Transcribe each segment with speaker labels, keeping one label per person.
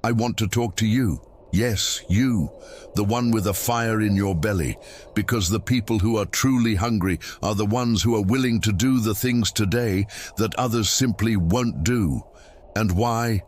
Speaker 1: I want to talk to you. Yes, you, the one with a fire in your belly, because the people who are truly hungry are the ones who are willing to do the things today that others simply won't do. And why?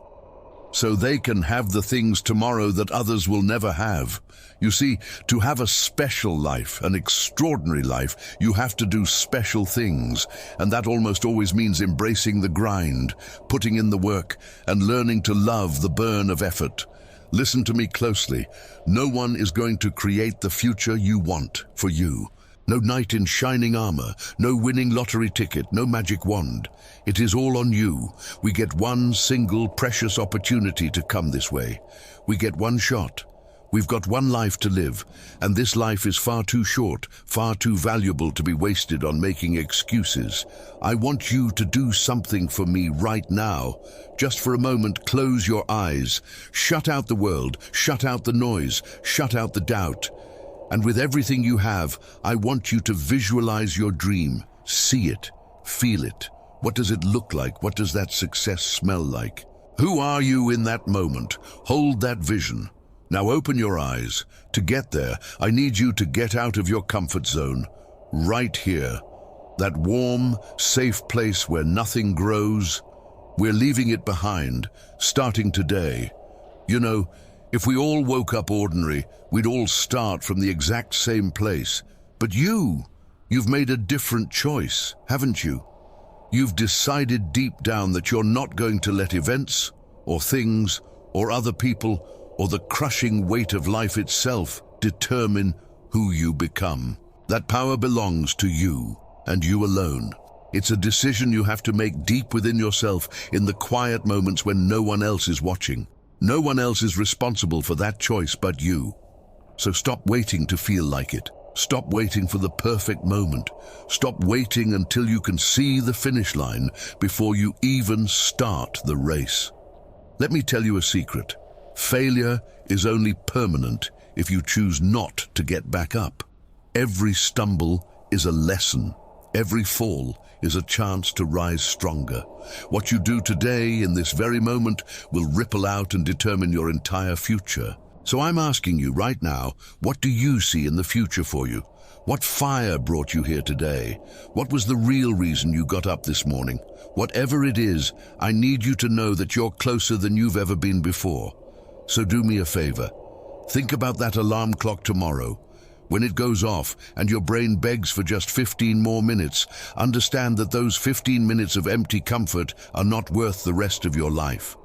Speaker 1: So they can have the things tomorrow that others will never have. You see, to have a special life, an extraordinary life, you have to do special things, and that almost always means embracing the grind, putting in the work, and learning to love the burn of effort. Listen to me closely. No one is going to create the future you want for you. No knight in shining armor, no winning lottery ticket, no magic wand. It is all on you. We get one single precious opportunity to come this way. We get one shot. We've got one life to live, and this life is far too short, far too valuable to be wasted on making excuses. I want you to do something for me right now. Just for a moment, close your eyes. Shut out the world, shut out the noise, shut out the doubt. And with everything you have, I want you to visualize your dream. See it, feel it. What does it look like? What does that success smell like? Who are you in that moment? Hold that vision. Now open your eyes. To get there, I need you to get out of your comfort zone. Right here. That warm, safe place where nothing grows. We're leaving it behind, starting today. You know, if we all woke up ordinary, we'd all start from the exact same place. But you've made a different choice, haven't you? You've decided deep down that you're not going to let events, or things, or other people, or the crushing weight of life itself determine who you become. That power belongs to you, and you alone. It's a decision you have to make deep within yourself in the quiet moments when no one else is watching. No one else is responsible for that choice but you. So stop waiting to feel like it. Stop waiting for the perfect moment. Stop waiting until you can see the finish line before you even start the race. Let me tell you a secret. Failure is only permanent if you choose not to get back up. Every stumble is a lesson. Every fall is a chance to rise stronger. What you do today in this very moment will ripple out and determine your entire future. So I'm asking you right now, what do you see in the future for you? What fire brought you here today? What was the real reason you got up this morning? Whatever it is, I need you to know that you're closer than you've ever been before. So do me a favor. Think about that alarm clock tomorrow. When it goes off and your brain begs for just 15 more minutes, understand that those 15 minutes of empty comfort are not worth the rest of your life.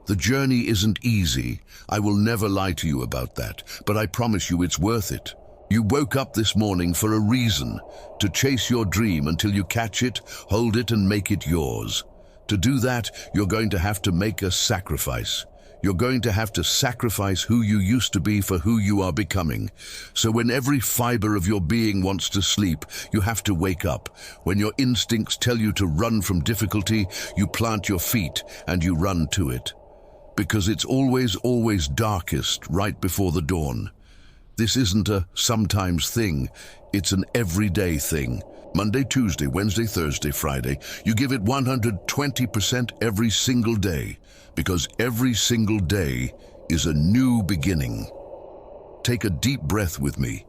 Speaker 1: The journey isn't easy. I will never lie to you about that, but I promise you it's worth it. You woke up this morning for a reason, to chase your dream until you catch it, hold it, and make it yours. To do that, you're going to have to make a sacrifice. You're going to have to sacrifice who you used to be for who you are becoming. So when every fiber of your being wants to sleep, you have to wake up. When your instincts tell you to run from difficulty, you plant your feet and you run to it. Because it's always darkest right before the dawn. This isn't a sometimes thing, it's an everyday thing. Monday, Tuesday, Wednesday, Thursday, Friday, you give it 120% every single day, because every single day is a new beginning. Take a deep breath with me.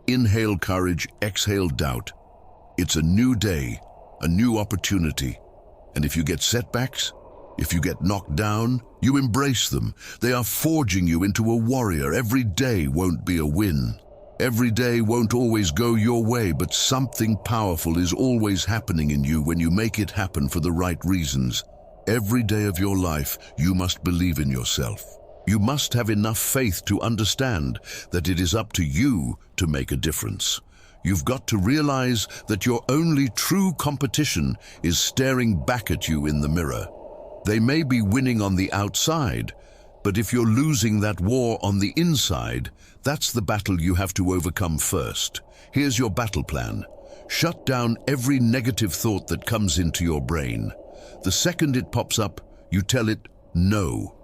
Speaker 1: Inhale courage, exhale doubt. It's a new day, a new opportunity. And if you get setbacks, if you get knocked down, you embrace them. They are forging you into a warrior. Every day won't be a win. Every day won't always go your way, but something powerful is always happening in you when you make it happen for the right reasons. Every day of your life, you must believe in yourself. You must have enough faith to understand that it is up to you to make a difference. You've got to realize that your only true competition is staring back at you in the mirror. They may be winning on the outside, but if you're losing that war on the inside, that's the battle you have to overcome first. Here's your battle plan. Shut down every negative thought that comes into your brain. The second it pops up, you tell it no.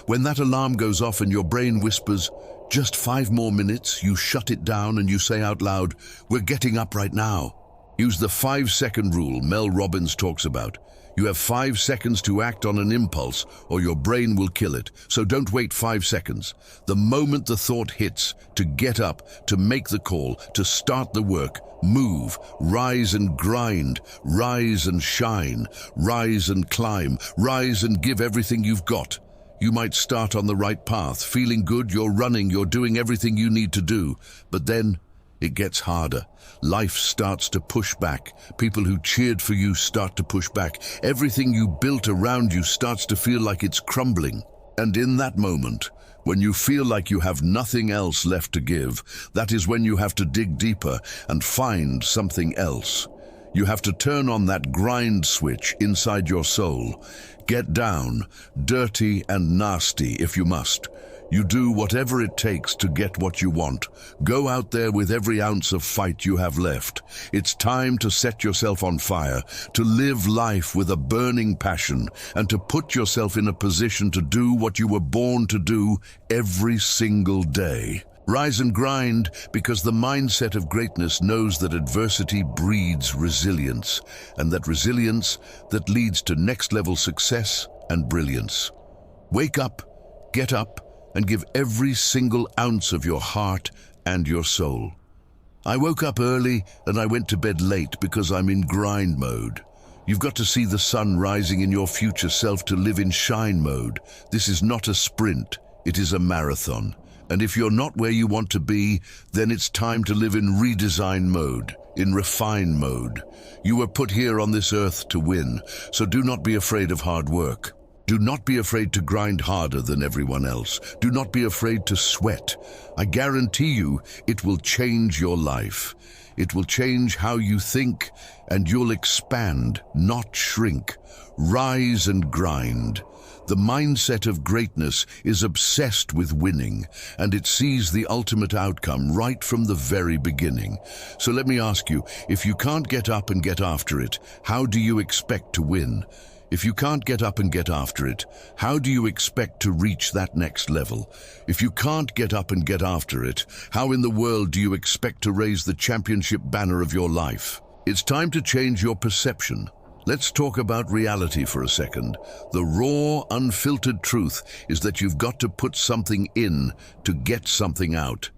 Speaker 1: When that alarm goes off and your brain whispers, just 5 more minutes, you shut it down and you say out loud, we're getting up right now. Use the 5-second rule Mel Robbins talks about. You have 5 seconds to act on an impulse or your brain will kill it. So don't wait 5 seconds. The moment the thought hits, to get up, to make the call, to start the work, move, rise and grind, rise and shine, rise and climb, rise and give everything you've got. You might start on the right path, feeling good, you're running, you're doing everything you need to do, but then it gets harder. Life starts to push back. People who cheered for you start to push back. Everything you built around you starts to feel like it's crumbling. And in that moment, when you feel like you have nothing else left to give, that is when you have to dig deeper and find something else. You have to turn on that grind switch inside your soul. Get down, dirty and nasty if you must. You do whatever it takes to get what you want. Go out there with every ounce of fight you have left. It's time to set yourself on fire, to live life with a burning passion, and to put yourself in a position to do what you were born to do every single day. Rise and grind, because the mindset of greatness knows that adversity breeds resilience, and that resilience that leads to next-level success and brilliance. Wake up, get up, and give every single ounce of your heart and your soul. I woke up early and I went to bed late because I'm in grind mode. You've got to see the sun rising in your future self to live in shine mode. This is not a sprint, it is a marathon. And if you're not where you want to be, then it's time to live in redesign mode, in refine mode. You were put here on this earth to win, so do not be afraid of hard work. Do not be afraid to grind harder than everyone else. Do not be afraid to sweat. I guarantee you, it will change your life. It will change how you think, and you'll expand, not shrink. Rise and grind. The mindset of greatness is obsessed with winning, and it sees the ultimate outcome right from the very beginning. So let me ask you, if you can't get up and get after it, how do you expect to win? If you can't get up and get after it, how do you expect to reach that next level? If you can't get up and get after it, how in the world do you expect to raise the championship banner of your life? It's time to change your perception. Let's talk about reality for a second. The raw, unfiltered truth is that you've got to put something in to get something out.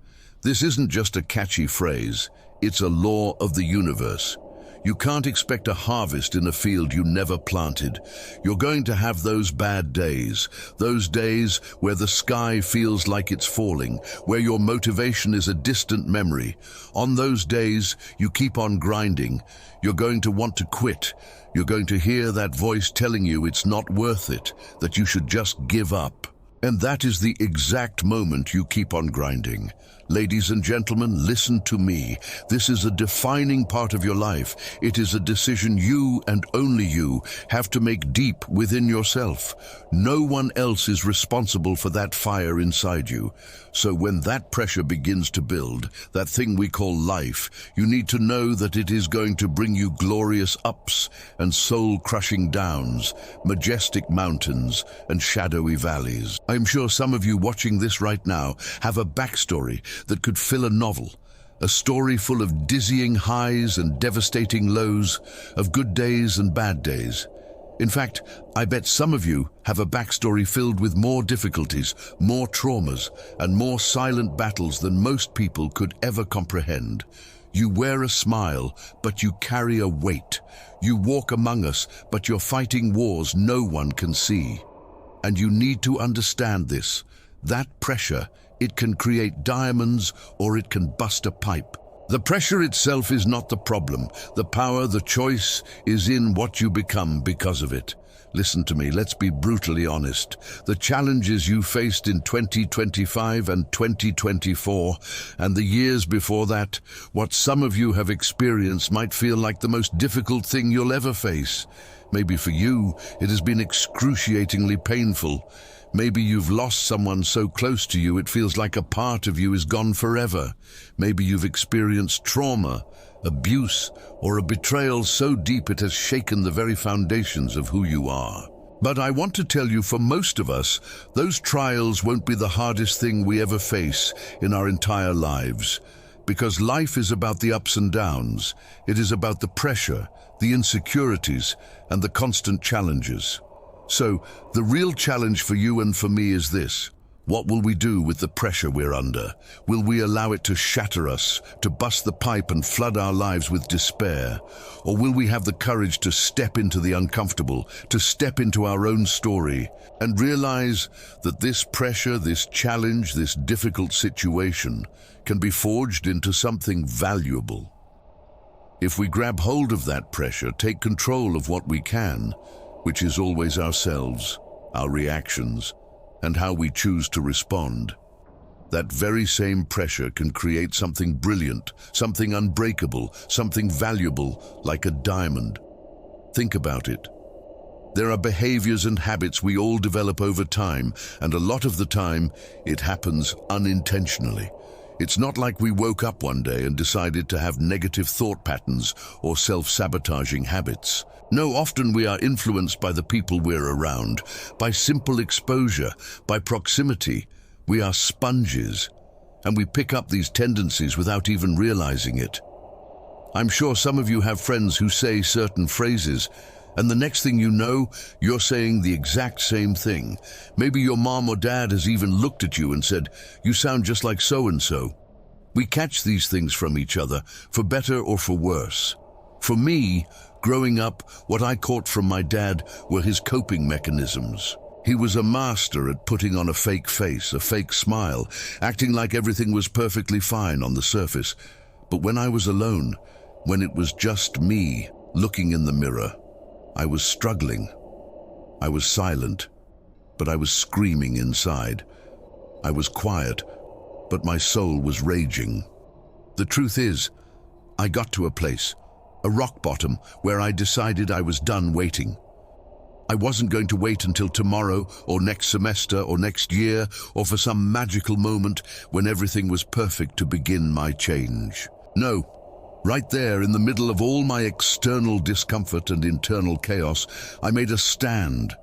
Speaker 1: This isn't just a catchy phrase, it's a law of the universe. You can't expect a harvest in a field you never planted. You're going to have those bad days, those days where the sky feels like it's falling, where your motivation is a distant memory. On those days, you keep on grinding. You're going to want to quit. You're going to hear that voice telling you it's not worth it, that you should just give up. And that is the exact moment you keep on grinding. Ladies and gentlemen, listen to me. This is a defining part of your life. It is a decision you and only you have to make deep within yourself. No one else is responsible for that fire inside you. So when that pressure begins to build, that thing we call life, you need to know that it is going to bring you glorious ups and soul-crushing downs, majestic mountains and shadowy valleys. I'm sure some of you watching this right now have a backstory that could fill a novel, a story full of dizzying highs and devastating lows, of good days and bad days. In fact, I bet some of you have a backstory filled with more difficulties, more traumas, and more silent battles than most people could ever comprehend. You wear a smile, but you carry a weight. You walk among us, but you're fighting wars no one can see. And you need to understand this. That pressure, it can create diamonds or it can bust a pipe. The pressure itself is not the problem. The power, the choice, is in what you become because of it. Listen to me, let's be brutally honest. The challenges you faced in 2025 and 2024, and the years before that, what some of you have experienced might feel like the most difficult thing you'll ever face. Maybe for you, it has been excruciatingly painful. Maybe you've lost someone so close to you it feels like a part of you is gone forever. Maybe you've experienced trauma, abuse, or a betrayal so deep it has shaken the very foundations of who you are. But I want to tell you, for most of us, those trials won't be the hardest thing we ever face in our entire lives. Because life is about the ups and downs. It is about the pressure, the insecurities, and the constant challenges. So, the real challenge for you and for me is this. What will we do with the pressure we're under? Will we allow it to shatter us, to bust the pipe and flood our lives with despair? Or will we have the courage to step into the uncomfortable, to step into our own story, and realize that this pressure, this challenge, this difficult situation can be forged into something valuable? If we grab hold of that pressure, take control of what we can, which is always ourselves, our reactions, and how we choose to respond, that very same pressure can create something brilliant, something unbreakable, something valuable, like a diamond. Think about it. There are behaviors and habits we all develop over time, and a lot of the time, it happens unintentionally. It's not like we woke up one day and decided to have negative thought patterns or self-sabotaging habits. No, often we are influenced by the people we're around, by simple exposure, by proximity. We are sponges, and we pick up these tendencies without even realizing it. I'm sure some of you have friends who say certain phrases, and the next thing you know, you're saying the exact same thing. Maybe your mom or dad has even looked at you and said, "You sound just like so-and-so." We catch these things from each other, for better or for worse. For me, growing up, what I caught from my dad were his coping mechanisms. He was a master at putting on a fake face, a fake smile, acting like everything was perfectly fine on the surface. But when I was alone, when it was just me looking in the mirror, I was struggling. I was silent, but I was screaming inside. I was quiet, but my soul was raging. The truth is, I got to a place, a rock bottom, where I decided I was done waiting. I wasn't going to wait until tomorrow or next semester or next year or for some magical moment when everything was perfect to begin my change. No, right there in the middle of all my external discomfort and internal chaos, I made a stand.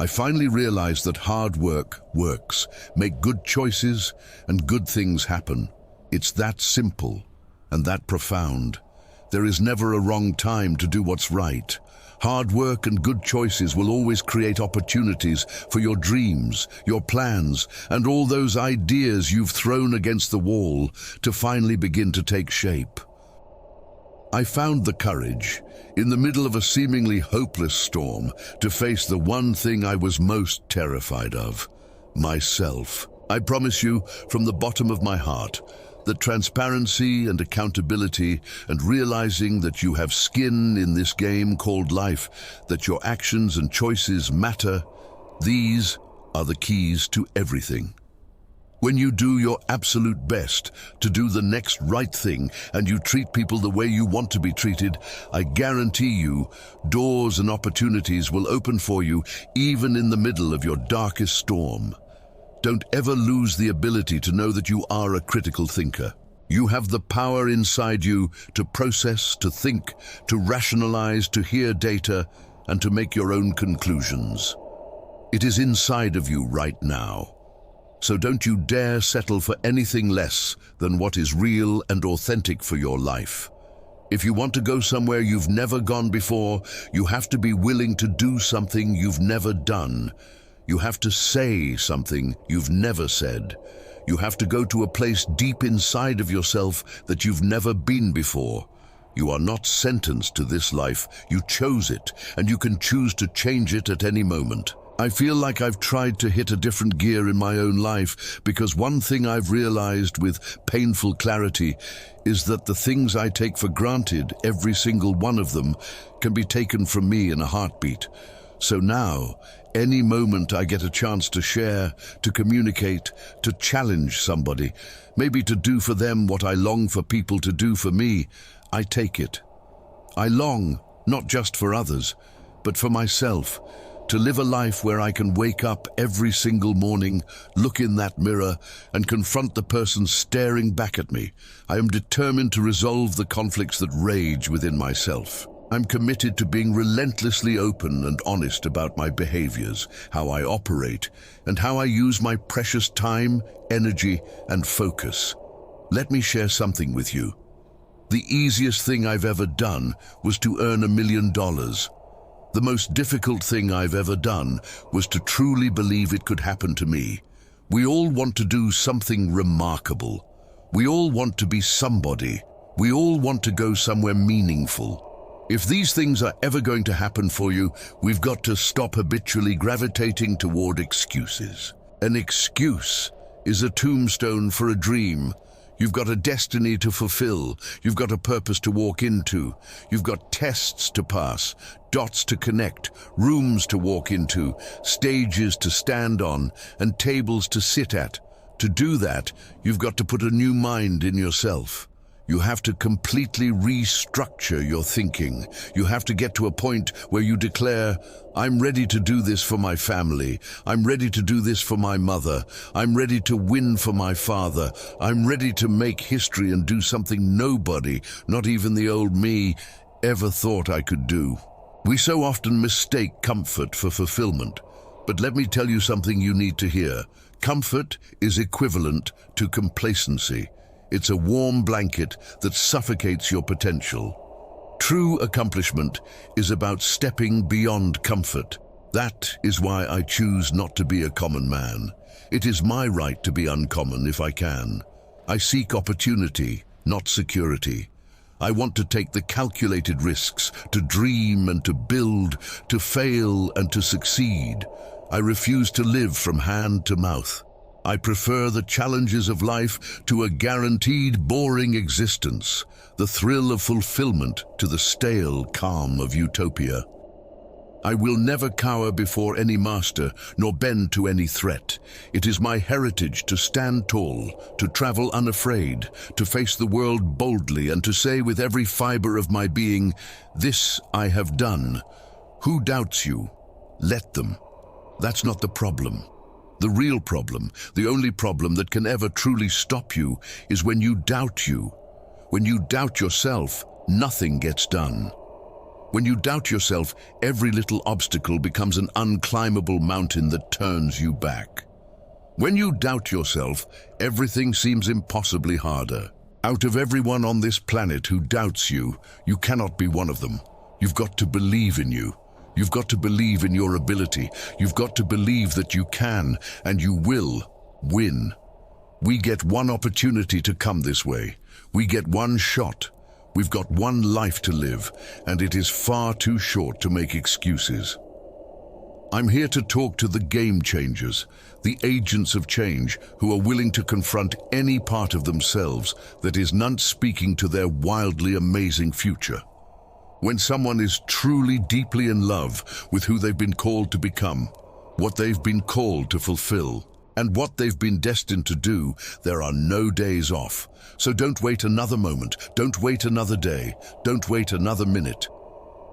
Speaker 1: I finally realized that hard work works. Make good choices and good things happen. It's that simple and that profound. There is never a wrong time to do what's right. Hard work and good choices will always create opportunities for your dreams, your plans, and all those ideas you've thrown against the wall to finally begin to take shape. I found the courage, in the middle of a seemingly hopeless storm, to face the one thing I was most terrified of: myself. I promise you, from the bottom of my heart, that transparency and accountability and realizing that you have skin in this game called life, that your actions and choices matter, these are the keys to everything. When you do your absolute best to do the next right thing and you treat people the way you want to be treated, I guarantee you, doors and opportunities will open for you even in the middle of your darkest storm. Don't ever lose the ability to know that you are a critical thinker. You have the power inside you to process, to think, to rationalize, to hear data, and to make your own conclusions. It is inside of you right now. So don't you dare settle for anything less than what is real and authentic for your life. If you want to go somewhere you've never gone before, you have to be willing to do something you've never done. You have to say something you've never said. You have to go to a place deep inside of yourself that you've never been before. You are not sentenced to this life. You chose it, and you can choose to change it at any moment. I feel like I've tried to hit a different gear in my own life because one thing I've realized with painful clarity is that the things I take for granted, every single one of them, can be taken from me in a heartbeat. So now, any moment I get a chance to share, to communicate, to challenge somebody, maybe to do for them what I long for people to do for me, I take it. I long, not just for others, but for myself, to live a life where I can wake up every single morning, look in that mirror, and confront the person staring back at me. I am determined to resolve the conflicts that rage within myself. I'm committed to being relentlessly open and honest about my behaviors, how I operate, and how I use my precious time, energy, and focus. Let me share something with you. The easiest thing I've ever done was to earn $1 million. The most difficult thing I've ever done was to truly believe it could happen to me. We all want to do something remarkable. We all want to be somebody. We all want to go somewhere meaningful. If these things are ever going to happen for you, we've got to stop habitually gravitating toward excuses. An excuse is a tombstone for a dream. You've got a destiny to fulfill. You've got a purpose to walk into. You've got tests to pass, dots to connect, rooms to walk into, stages to stand on, and tables to sit at. To do that, you've got to put a new mind in yourself. You have to completely restructure your thinking. You have to get to a point where you declare, I'm ready to do this for my family. I'm ready to do this for my mother. I'm ready to win for my father. I'm ready to make history and do something nobody, not even the old me, ever thought I could do. We so often mistake comfort for fulfillment. But let me tell you something you need to hear. Comfort is equivalent to complacency. It's a warm blanket that suffocates your potential. True accomplishment is about stepping beyond comfort. That is why I choose not to be a common man. It is my right to be uncommon if I can. I seek opportunity, not security. I want to take the calculated risks, to dream and to build, to fail and to succeed. I refuse to live from hand to mouth. I prefer the challenges of life to a guaranteed boring existence, the thrill of fulfillment to the stale calm of utopia. I will never cower before any master, nor bend to any threat. It is my heritage to stand tall, to travel unafraid, to face the world boldly, and to say with every fiber of my being, this I have done. Who doubts you? Let them. That's not the problem. The real problem, the only problem that can ever truly stop you, is when you doubt you. When you doubt yourself, nothing gets done. When you doubt yourself, every little obstacle becomes an unclimbable mountain that turns you back. When you doubt yourself, everything seems impossibly harder. Out of everyone on this planet who doubts you, you cannot be one of them. You've got to believe in you. You've got to believe in your ability. You've got to believe that you can and you will win. We get one opportunity to come this way. We get one shot. We've got one life to live, and it is far too short to make excuses. I'm here to talk to the game changers, the agents of change who are willing to confront any part of themselves that is not speaking to their wildly amazing future. When someone is truly deeply in love with who they've been called to become, what they've been called to fulfill, and what they've been destined to do, there are no days off. So don't wait another moment, don't wait another day, don't wait another minute.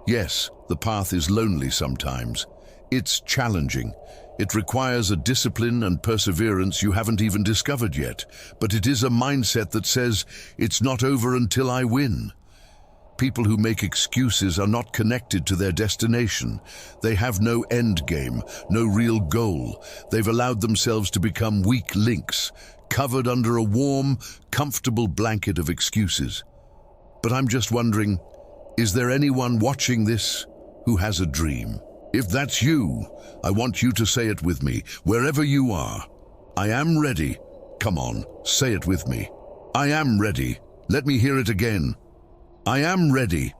Speaker 1: Yes, the path is lonely sometimes. It's challenging. It requires a discipline and perseverance you haven't even discovered yet, but it is a mindset that says, it's not over until I win. People who make excuses are not connected to their destination. They have no end game, no real goal. They've allowed themselves to become weak links, covered under a warm, comfortable blanket of excuses. But I'm just wondering, is there anyone watching this who has a dream? If that's you, I want you to say it with me, wherever you are. I am ready. Come on, say it with me. I am ready. Let me hear it again. I am ready.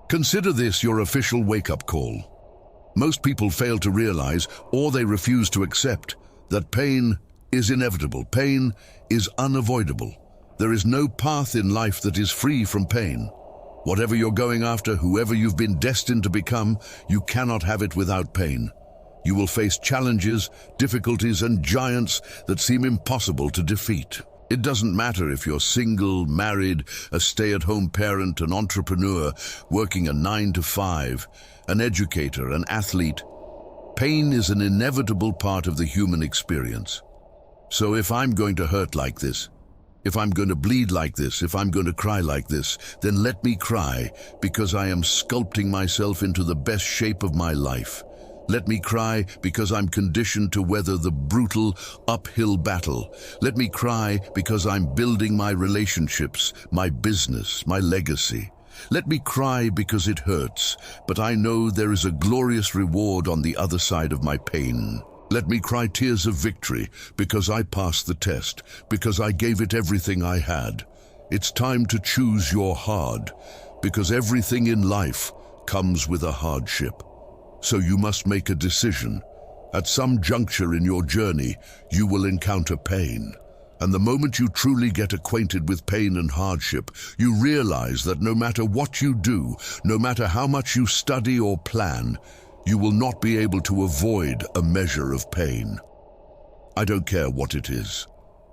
Speaker 1: Consider this your official wake-up call. Most people fail to realize, or they refuse to accept, that pain is inevitable. Pain is unavoidable. There is no path in life that is free from pain. Whatever you're going after, whoever you've been destined to become, you cannot have it without pain. You will face challenges, difficulties, and giants that seem impossible to defeat. It doesn't matter if you're single, married, a stay-at-home parent, an entrepreneur, working a 9-to-5, an educator, an athlete. Pain is an inevitable part of the human experience. So if I'm going to hurt like this, if I'm going to bleed like this, if I'm going to cry like this, then let me cry, because I am sculpting myself into the best shape of my life. Let me cry because I'm conditioned to weather the brutal uphill battle. Let me cry because I'm building my relationships, my business, my legacy. Let me cry because it hurts, but I know there is a glorious reward on the other side of my pain. Let me cry tears of victory because I passed the test, because I gave it everything I had. It's time to choose your hard, because everything in life comes with a hardship. So you must make a decision. At some juncture in your journey, you will encounter pain. And the moment you truly get acquainted with pain and hardship, you realize that no matter what you do, no matter how much you study or plan, you will not be able to avoid a measure of pain. I don't care what it is.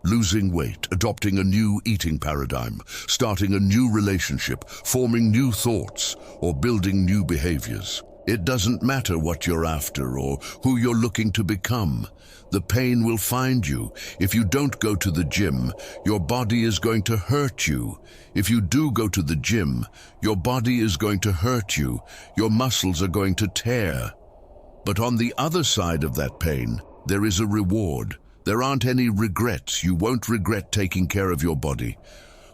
Speaker 1: Losing weight, adopting a new eating paradigm, starting a new relationship, forming new thoughts, or building new behaviors. It doesn't matter what you're after or who you're looking to become. The pain will find you. If you don't go to the gym, your body is going to hurt you. If you do go to the gym, your body is going to hurt you. Your muscles are going to tear. But on the other side of that pain, there is a reward. There aren't any regrets. You won't regret taking care of your body.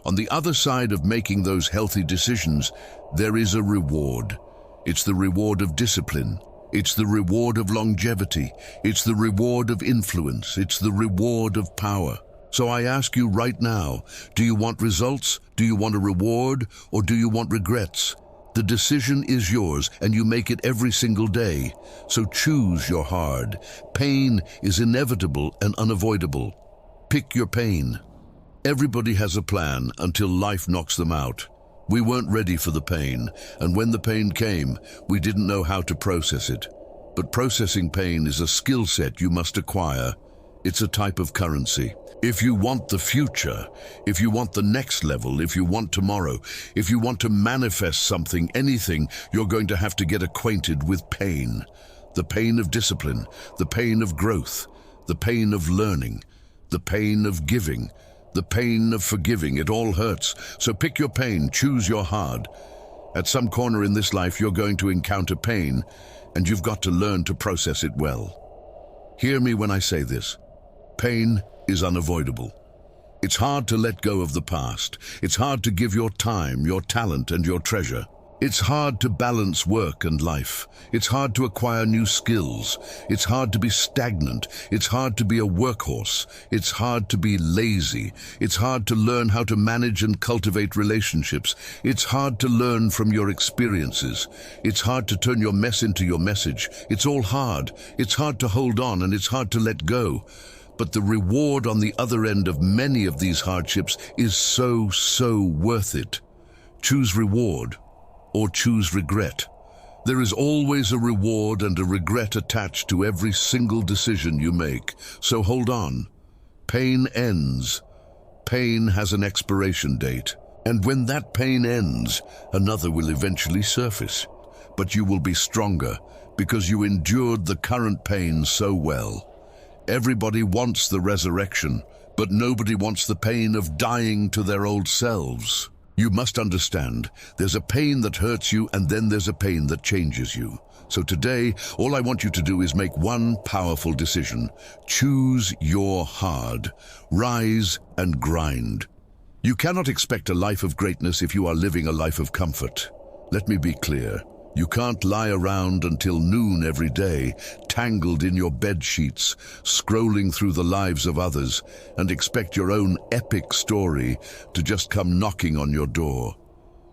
Speaker 1: On the other side of making those healthy decisions, there is a reward. It's the reward of discipline. It's the reward of longevity. It's the reward of influence. It's the reward of power. So I ask you right now, do you want results? Do you want a reward? Or do you want regrets? The decision is yours, and you make it every single day. So choose your hard. Pain is inevitable and unavoidable. Pick your pain. Everybody has a plan until life knocks them out. We weren't ready for the pain, and when the pain came, we didn't know how to process it. But processing pain is a skill set you must acquire. It's a type of currency. If you want the future, if you want the next level, if you want tomorrow, if you want to manifest something, anything, you're going to have to get acquainted with pain. The pain of discipline, the pain of growth, the pain of learning, the pain of giving, the pain of forgiving. It all hurts. So pick your pain, choose your hard. At some corner in this life, you're going to encounter pain, and you've got to learn to process it well. Hear me when I say this. Pain is unavoidable. It's hard to let go of the past. It's hard to give your time, your talent, and your treasure. It's hard to balance work and life. It's hard to acquire new skills. It's hard to be stagnant. It's hard to be a workhorse. It's hard to be lazy. It's hard to learn how to manage and cultivate relationships. It's hard to learn from your experiences. It's hard to turn your mess into your message. It's all hard. It's hard to hold on, and it's hard to let go. But the reward on the other end of many of these hardships is so worth it. Choose reward or choose regret. There is always a reward and a regret attached to every single decision you make. So hold on. Pain ends. Pain has an expiration date. And when that pain ends, another will eventually surface. But you will be stronger because you endured the current pain so well. Everybody wants the resurrection, but nobody wants the pain of dying to their old selves. You must understand, there's a pain that hurts you, and then there's a pain that changes you. So today, all I want you to do is make one powerful decision. Choose your hard. Rise and grind. You cannot expect a life of greatness if you are living a life of comfort. Let me be clear. You can't lie around until noon every day, tangled in your bed sheets, scrolling through the lives of others, and expect your own epic story to just come knocking on your door.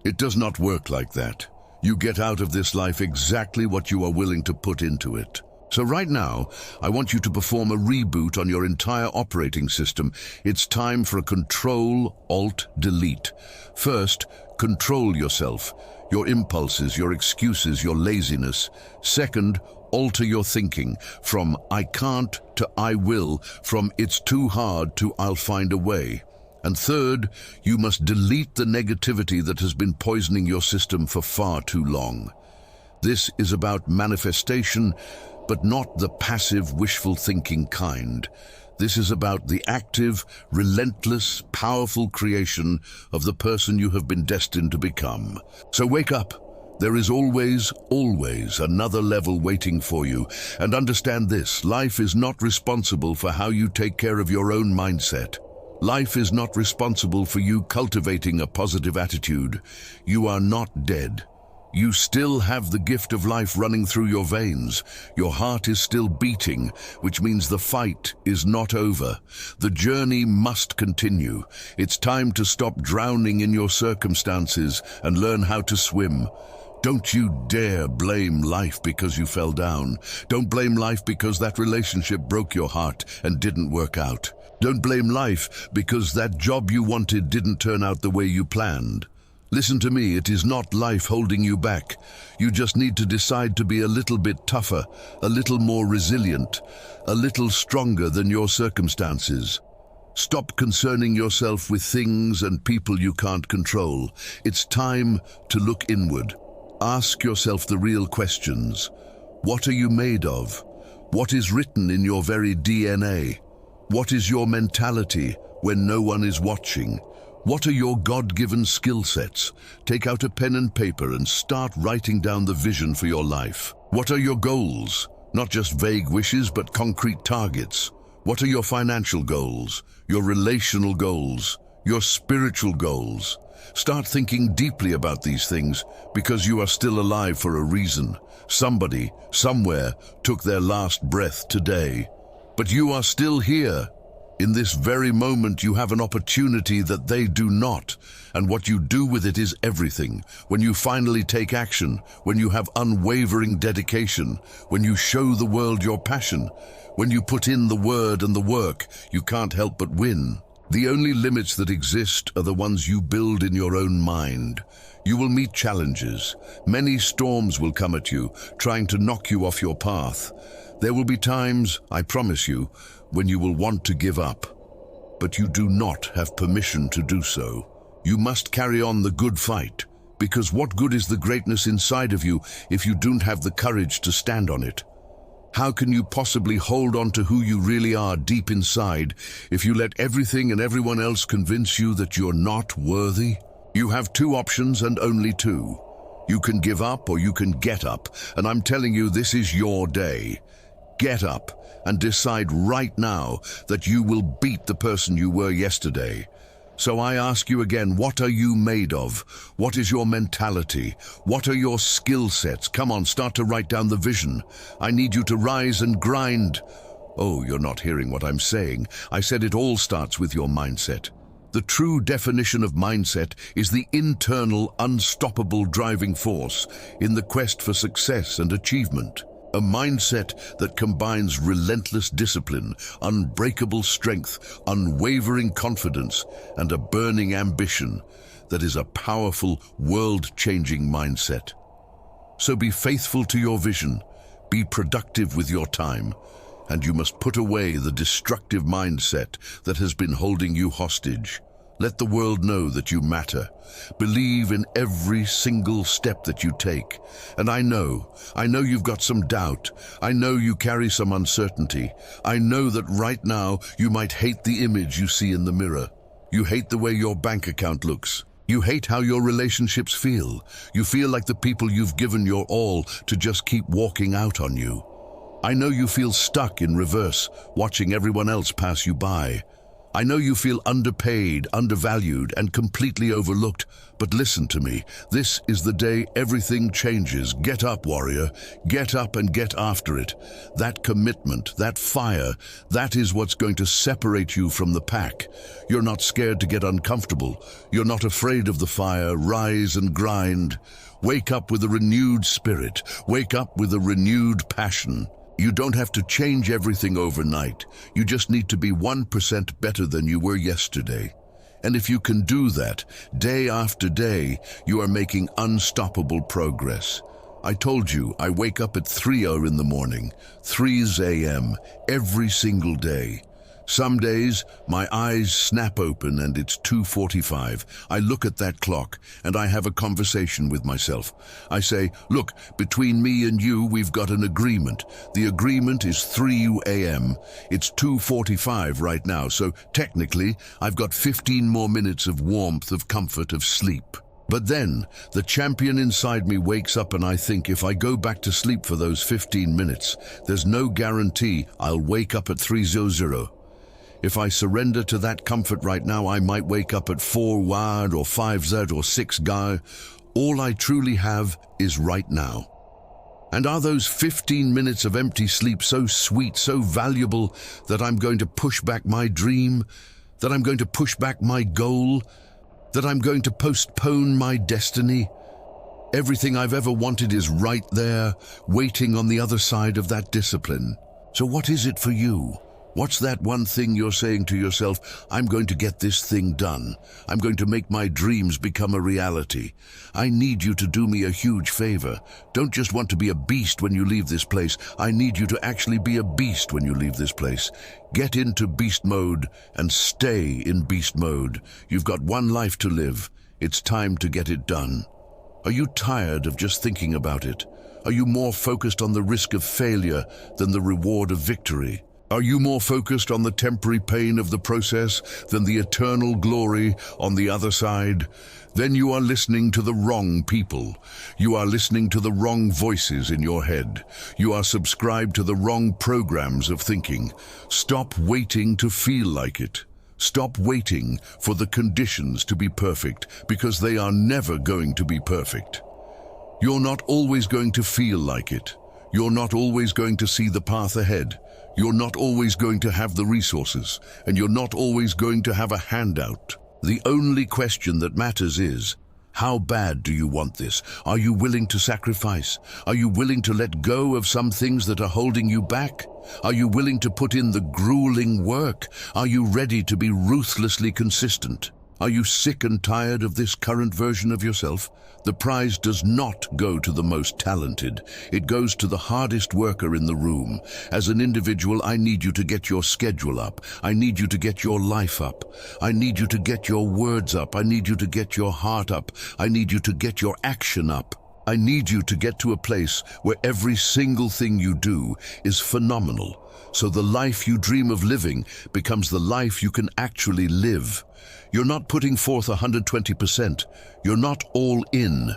Speaker 1: It does not work like that. You get out of this life exactly what you are willing to put into it. So right now, I want you to perform a reboot on your entire operating system. It's time for a Control-Alt-Delete. First, control yourself. Your impulses, your excuses, your laziness. Second, alter your thinking from I can't to I will, from it's too hard to I'll find a way. And third, you must delete the negativity that has been poisoning your system for far too long. This is about manifestation, but not the passive, wishful thinking kind. This is about the active, relentless, powerful creation of the person you have been destined to become. So wake up, There is always, always another level waiting for you. And understand this, life is not responsible for how you take care of your own mindset. Life is not responsible for you cultivating a positive attitude. You are not dead. You still have the gift of life running through your veins. Your heart is still beating, which means the fight is not over. The journey must continue. It's time to stop drowning in your circumstances and learn how to swim. Don't you dare blame life because you fell down. Don't blame life because that relationship broke your heart and didn't work out. Don't blame life because that job you wanted didn't turn out the way you planned. Listen to me, it is not life holding you back. You just need to decide to be a little bit tougher, a little more resilient, a little stronger than your circumstances. Stop concerning yourself with things and people you can't control. It's time to look inward. Ask yourself the real questions. What are you made of? What is written in your very DNA? What is your mentality when no one is watching? What are your God-given skill sets? Take out a pen and paper and start writing down the vision for your life. What are your goals? Not just vague wishes, but concrete targets. What are your financial goals? Your relational goals? Your spiritual goals? Start thinking deeply about these things because you are still alive for a reason. Somebody, somewhere, took their last breath today. But you are still here. In this very moment, you have an opportunity that they do not, and what you do with it is everything. When you finally take action, when you have unwavering dedication, when you show the world your passion, when you put in the word and the work, you can't help but win. The only limits that exist are the ones you build in your own mind. You will meet challenges. Many storms will come at you, trying to knock you off your path. There will be times, I promise you, when you will want to give up. But you do not have permission to do so. You must carry on the good fight, because what good is the greatness inside of you if you don't have the courage to stand on it? How can you possibly hold on to who you really are deep inside if you let everything and everyone else convince you that you're not worthy? You have two options and only two. You can give up or you can get up, and I'm telling you, this is your day. Get up and decide right now that you will beat the person you were yesterday. So I ask you again, what are you made of? What is your mentality? What are your skill sets? Come on, start to write down the vision. I need you to rise and grind. Oh, you're not hearing what I'm saying. I said it all starts with your mindset. The true definition of mindset is the internal, unstoppable driving force in the quest for success and achievement. A mindset that combines relentless discipline, unbreakable strength, unwavering confidence, and a burning ambition that is a powerful, world-changing mindset. So be faithful to your vision, be productive with your time, and you must put away the destructive mindset that has been holding you hostage. Let the world know that you matter. Believe in every single step that you take. And I know you've got some doubt. I know you carry some uncertainty. I know that right now you might hate the image you see in the mirror. You hate the way your bank account looks. You hate how your relationships feel. You feel like the people you've given your all to just keep walking out on you. I know you feel stuck in reverse, watching everyone else pass you by. I know you feel underpaid, undervalued, and completely overlooked, but listen to me. This is the day everything changes. Get up, warrior. Get up and get after it. That commitment, that fire, that is what's going to separate you from the pack. You're not scared to get uncomfortable. You're not afraid of the fire. Rise and grind. Wake up with a renewed spirit. Wake up with a renewed passion. You don't have to change everything overnight. You just need to be 1% better than you were yesterday. And if you can do that, day after day, you are making unstoppable progress. I told you, I wake up at 3 in the morning, 3 a.m., every single day. Some days, my eyes snap open and it's 2:45. I look at that clock and I have a conversation with myself. I say, look, between me and you, we've got an agreement. The agreement is 3 a.m. It's 2:45 right now, so technically, I've got 15 more minutes of warmth, of comfort, of sleep. But then, the champion inside me wakes up and I think if I go back to sleep for those 15 minutes, there's no guarantee I'll wake up at 3:00. If I surrender to that comfort right now, I might wake up at 4 or 5 or 6 Ga. All I truly have is right now. And are those 15 minutes of empty sleep so sweet, so valuable, that I'm going to push back my dream, that I'm going to push back my goal, that I'm going to postpone my destiny? Everything I've ever wanted is right there, waiting on the other side of that discipline. So what is it for you? What's that one thing you're saying to yourself, I'm going to get this thing done. I'm going to make my dreams become a reality. I need you to do me a huge favor. Don't just want to be a beast when you leave this place. I need you to actually be a beast when you leave this place. Get into beast mode and stay in beast mode. You've got one life to live. It's time to get it done. Are you tired of just thinking about it? Are you more focused on the risk of failure than the reward of victory? Are you more focused on the temporary pain of the process than the eternal glory on the other side? Then you are listening to the wrong people. You are listening to the wrong voices in your head. You are subscribed to the wrong programs of thinking. Stop waiting to feel like it. Stop waiting for the conditions to be perfect, because they are never going to be perfect. You're not always going to feel like it. You're not always going to see the path ahead. You're not always going to have the resources, and you're not always going to have a handout. The only question that matters is, how bad do you want this? Are you willing to sacrifice? Are you willing to let go of some things that are holding you back? Are you willing to put in the grueling work? Are you ready to be ruthlessly consistent? Are you sick and tired of this current version of yourself? The prize does not go to the most talented. It goes to the hardest worker in the room. As an individual, I need you to get your schedule up. I need you to get your life up. I need you to get your words up. I need you to get your heart up. I need you to get your action up. I need you to get to a place where every single thing you do is phenomenal, so the life you dream of living becomes the life you can actually live. You're not putting forth 120%. You're not all in.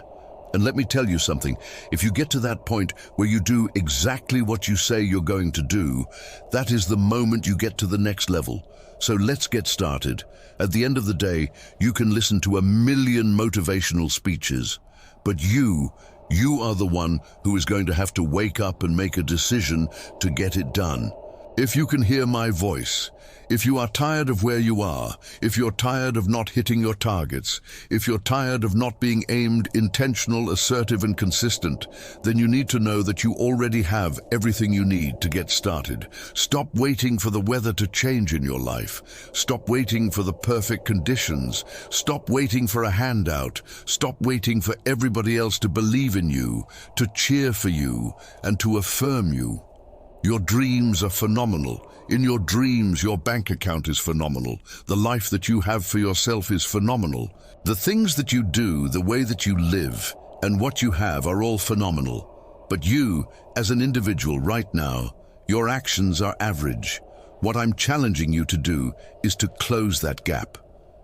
Speaker 1: And let me tell you something, if you get to that point where you do exactly what you say you're going to do, that is the moment you get to the next level. So let's get started. At the end of the day, you can listen to 1,000,000 motivational speeches, but you are the one who is going to have to wake up and make a decision to get it done. If you can hear my voice, if you are tired of where you are, if you're tired of not hitting your targets, if you're tired of not being aimed, intentional, assertive, and consistent, then you need to know that you already have everything you need to get started. Stop waiting for the weather to change in your life. Stop waiting for the perfect conditions. Stop waiting for a handout. Stop waiting for everybody else to believe in you, to cheer for you, and to affirm you. Your dreams are phenomenal. In your dreams, your bank account is phenomenal. The life that you have for yourself is phenomenal. The things that you do, the way that you live, and what you have are all phenomenal. But you, as an individual right now, your actions are average. What I'm challenging you to do is to close that gap.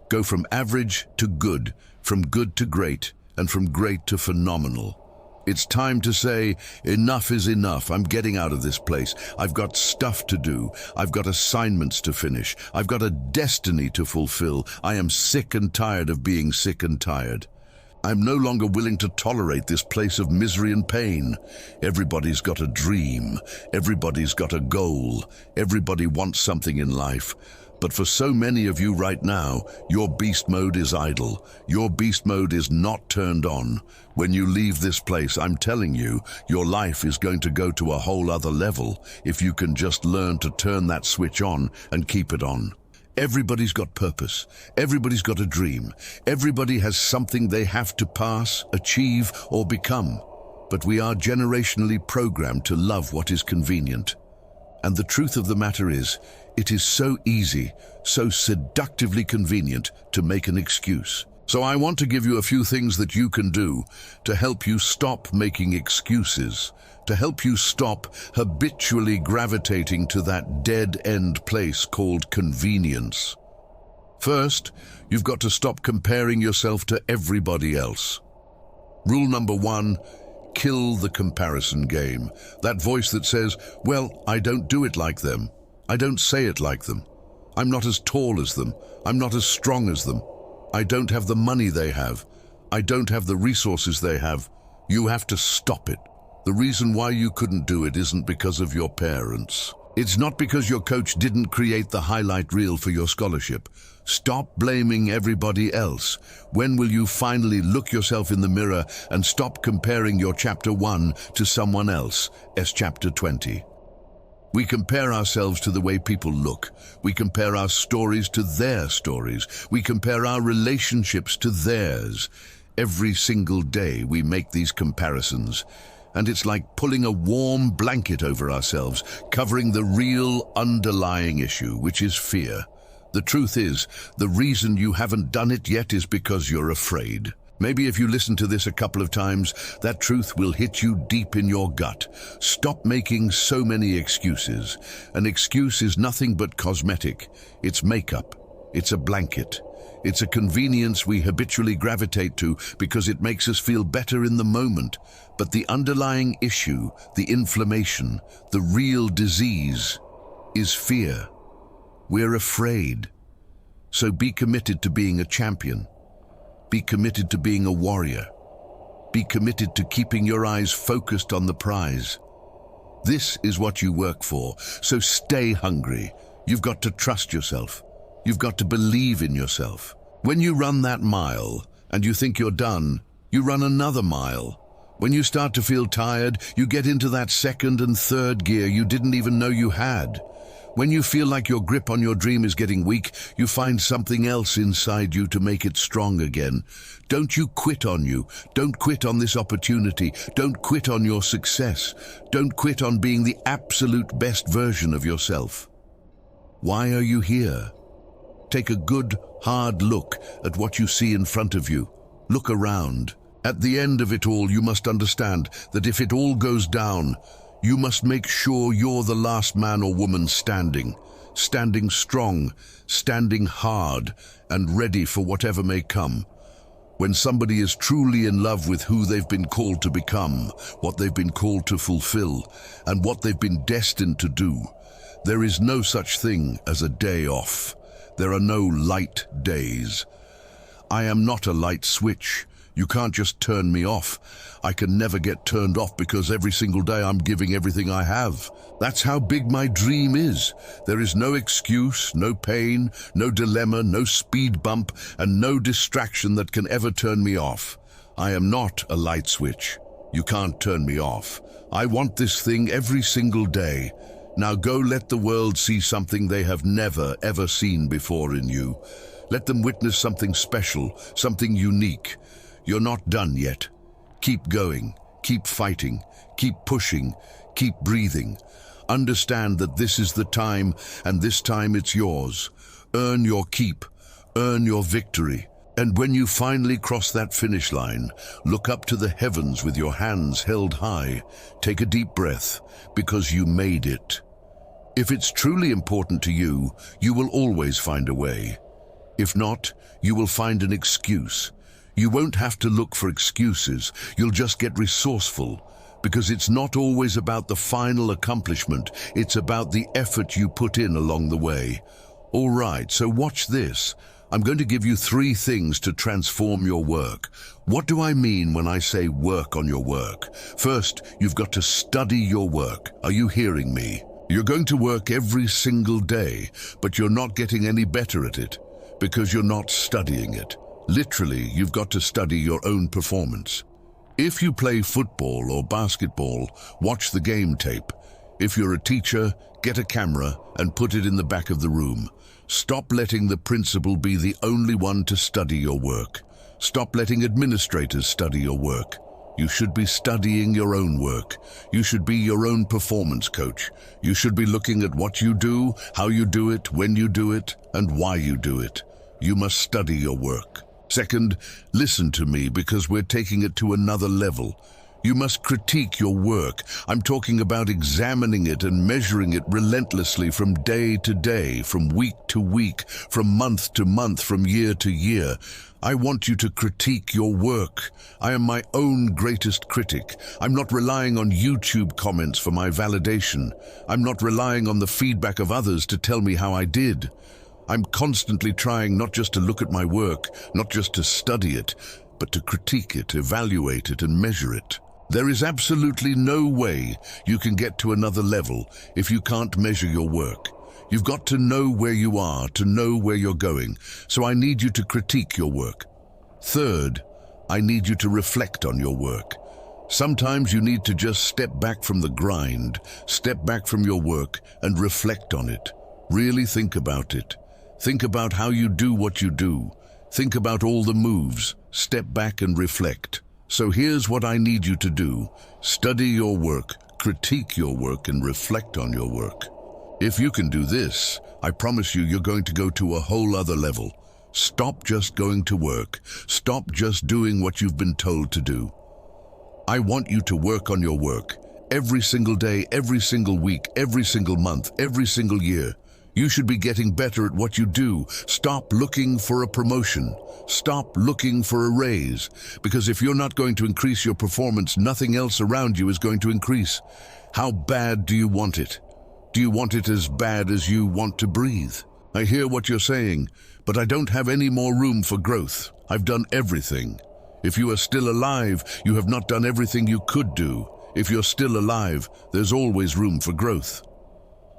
Speaker 1: Go from average to good, from good to great, and from great to phenomenal. It's time to say, enough is enough. I'm getting out of this place. I've got stuff to do. I've got assignments to finish. I've got a destiny to fulfill. I am sick and tired of being sick and tired. I'm no longer willing to tolerate this place of misery and pain. Everybody's got a dream. Everybody's got a goal. Everybody wants something in life. But for so many of you right now, your beast mode is idle. Your beast mode is not turned on. When you leave this place, I'm telling you, your life is going to go to a whole other level if you can just learn to turn that switch on and keep it on. Everybody's got purpose. Everybody's got a dream. Everybody has something they have to pass, achieve, or become. But we are generationally programmed to love what is convenient. And the truth of the matter is, it is so easy, so seductively convenient to make an excuse. So I want to give you a few things that you can do to help you stop making excuses, to help you stop habitually gravitating to that dead-end place called convenience. First, you've got to stop comparing yourself to everybody else. Rule number 1, kill the comparison game. That voice that says, well, I don't do it like them. I don't say it like them. I'm not as tall as them. I'm not as strong as them. I don't have the money they have. I don't have the resources they have. You have to stop it. The reason why you couldn't do it isn't because of your parents. It's not because your coach didn't create the highlight reel for your scholarship. Stop blaming everybody else. When will you finally look yourself in the mirror and stop comparing your chapter 1 to someone else, chapter 20? We compare ourselves to the way people look. We compare our stories to their stories. We compare our relationships to theirs. Every single day we make these comparisons. And it's like pulling a warm blanket over ourselves, covering the real underlying issue, which is fear. The truth is, the reason you haven't done it yet is because you're afraid. Maybe if you listen to this a couple of times, that truth will hit you deep in your gut. Stop making so many excuses. An excuse is nothing but cosmetic. It's makeup. It's a blanket. It's a convenience we habitually gravitate to because it makes us feel better in the moment. But the underlying issue, the inflammation, the real disease, is fear. We're afraid. So be committed to being a champion. Be committed to being a warrior. Be committed to keeping your eyes focused on the prize. This is what you work for, so stay hungry. You've got to trust yourself. You've got to believe in yourself. When you run that mile and you think you're done, you run another mile. When you start to feel tired, you get into that second and third gear you didn't even know you had. When you feel like your grip on your dream is getting weak, you find something else inside you to make it strong again. Don't you quit on you. Don't quit on this opportunity. Don't quit on your success. Don't quit on being the absolute best version of yourself. Why are you here? Take a good, hard look at what you see in front of you. Look around. At the end of it all, you must understand that if it all goes down, you must make sure you're the last man or woman standing strong, standing hard, and ready for whatever may come. When somebody is truly in love with who they've been called to become, what they've been called to fulfill, and what they've been destined to do, there is no such thing as a day off. There are no light days. I am not a light switch. You can't just turn me off. I can never get turned off because every single day I'm giving everything I have. That's how big my dream is. There is no excuse, no pain, no dilemma, no speed bump, and no distraction that can ever turn me off. I am not a light switch. You can't turn me off. I want this thing every single day. Now go let the world see something they have never, ever seen before in you. Let them witness something special, something unique. You're not done yet. Keep going, keep fighting, keep pushing, keep breathing. Understand that this is the time, and this time it's yours. Earn your keep, earn your victory. And when you finally cross that finish line, look up to the heavens with your hands held high. Take a deep breath, because you made it. If it's truly important to you, you will always find a way. If not, you will find an excuse. You won't have to look for excuses. You'll just get resourceful, because it's not always about the final accomplishment. It's about the effort you put in along the way. All right, so watch this. I'm going to give you 3 things to transform your work. What do I mean when I say work on your work? First, you've got to study your work. Are you hearing me? You're going to work every single day, but you're not getting any better at it because you're not studying it. Literally, you've got to study your own performance. If you play football or basketball, watch the game tape. If you're a teacher, get a camera and put it in the back of the room. Stop letting the principal be the only one to study your work. Stop letting administrators study your work. You should be studying your own work. You should be your own performance coach. You should be looking at what you do, how you do it, when you do it, and why you do it. You must study your work. Second, listen to me because we're taking it to another level. You must critique your work. I'm talking about examining it and measuring it relentlessly from day to day, from week to week, from month to month, from year to year. I want you to critique your work. I am my own greatest critic. I'm not relying on YouTube comments for my validation. I'm not relying on the feedback of others to tell me how I did. I'm constantly trying not just to look at my work, not just to study it, but to critique it, evaluate it, and measure it. There is absolutely no way you can get to another level if you can't measure your work. You've got to know where you are to know where you're going, so I need you to critique your work. Third, I need you to reflect on your work. Sometimes you need to just step back from the grind, step back from your work and reflect on it. Really think about it. Think about how you do what you do. Think about all the moves. Step back and reflect. So here's what I need you to do. Study your work, critique your work, and reflect on your work. If you can do this, I promise you, you're going to go to a whole other level. Stop just going to work. Stop just doing what you've been told to do. I want you to work on your work. Every single day, every single week, every single month, every single year. You should be getting better at what you do. Stop looking for a promotion. Stop looking for a raise. Because if you're not going to increase your performance, nothing else around you is going to increase. How bad do you want it? Do you want it as bad as you want to breathe? I hear what you're saying, but I don't have any more room for growth. I've done everything. If you are still alive, you have not done everything you could do. If you're still alive, there's always room for growth.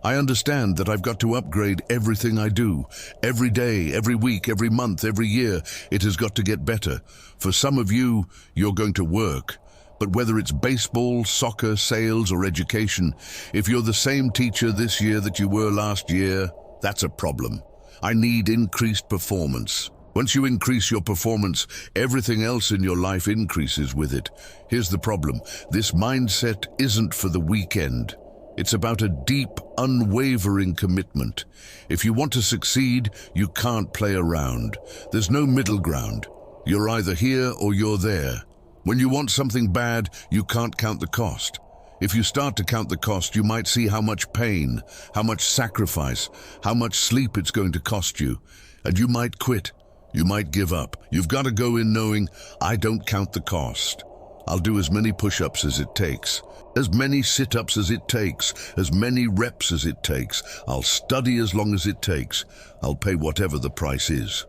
Speaker 1: I understand that I've got to upgrade everything I do. Every day, every week, every month, every year, it has got to get better. For some of you, you're going to work. But whether it's baseball, soccer, sales, or education, if you're the same teacher this year that you were last year, that's a problem. I need increased performance. Once you increase your performance, everything else in your life increases with it. Here's the problem. This mindset isn't for the weekend. It's about a deep, unwavering commitment. If you want to succeed, you can't play around. There's no middle ground. You're either here or you're there. When you want something bad, you can't count the cost. If you start to count the cost, you might see how much pain, how much sacrifice, how much sleep it's going to cost you. And you might quit. You might give up. You've got to go in knowing, I don't count the cost. I'll do as many push-ups as it takes, as many sit-ups as it takes, as many reps as it takes. I'll study as long as it takes. I'll pay whatever the price is.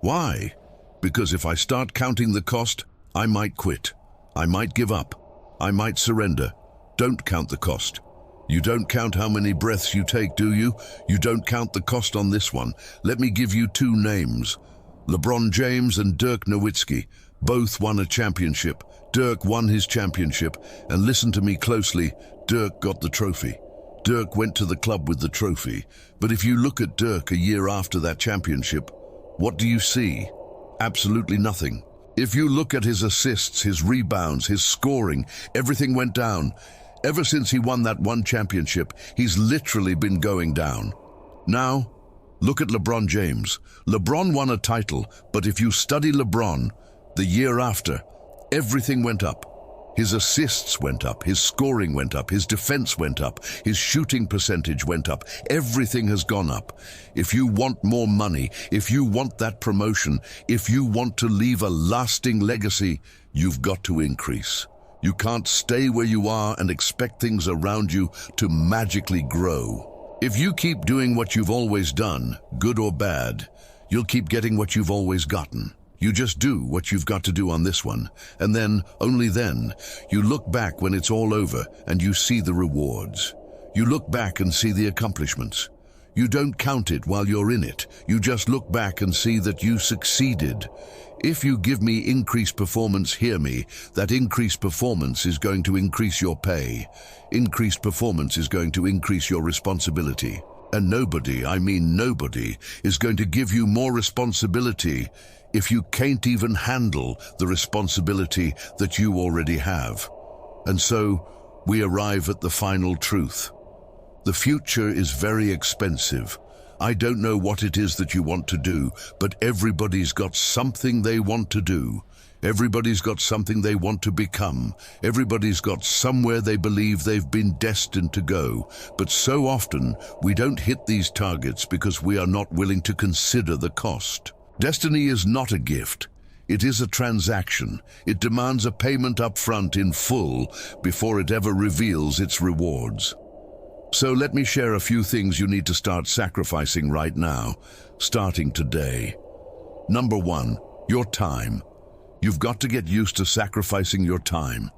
Speaker 1: Why? Because if I start counting the cost, I might quit. I might give up. I might surrender. Don't count the cost. You don't count how many breaths you take, do you? You don't count the cost on this one. Let me give you two names. LeBron James and Dirk Nowitzki. Both won a championship. Dirk won his championship, and listen to me closely, Dirk got the trophy. Dirk went to the club with the trophy. But if you look at Dirk a year after that championship, what do you see? Absolutely nothing. If you look at his assists, his rebounds, his scoring, everything went down. Ever since he won that one championship, he's literally been going down. Now, look at LeBron James. LeBron won a title, but if you study LeBron, the year after, everything went up. His assists went up, his scoring went up, his defense went up, his shooting percentage went up. Everything has gone up. If you want more money, if you want that promotion, if you want to leave a lasting legacy, you've got to increase. You can't stay where you are and expect things around you to magically grow. If you keep doing what you've always done, good or bad, you'll keep getting what you've always gotten. You just do what you've got to do on this one, and then, only then, you look back when it's all over and you see the rewards. You look back and see the accomplishments. You don't count it while you're in it. You just look back and see that you succeeded. If you give me increased performance, hear me, that increased performance is going to increase your pay. Increased performance is going to increase your responsibility. And nobody, I mean nobody, is going to give you more responsibility if you can't even handle the responsibility that you already have. And so, we arrive at the final truth. The future is very expensive. I don't know what it is that you want to do, but everybody's got something they want to do. Everybody's got something they want to become. Everybody's got somewhere they believe they've been destined to go. But so often, we don't hit these targets because we are not willing to consider the cost. Destiny is not a gift. It is a transaction. It demands a payment up front in full before it ever reveals its rewards. So let me share a few things you need to start sacrificing right now, starting today. Number 1, your time. You've got to get used to sacrificing your time.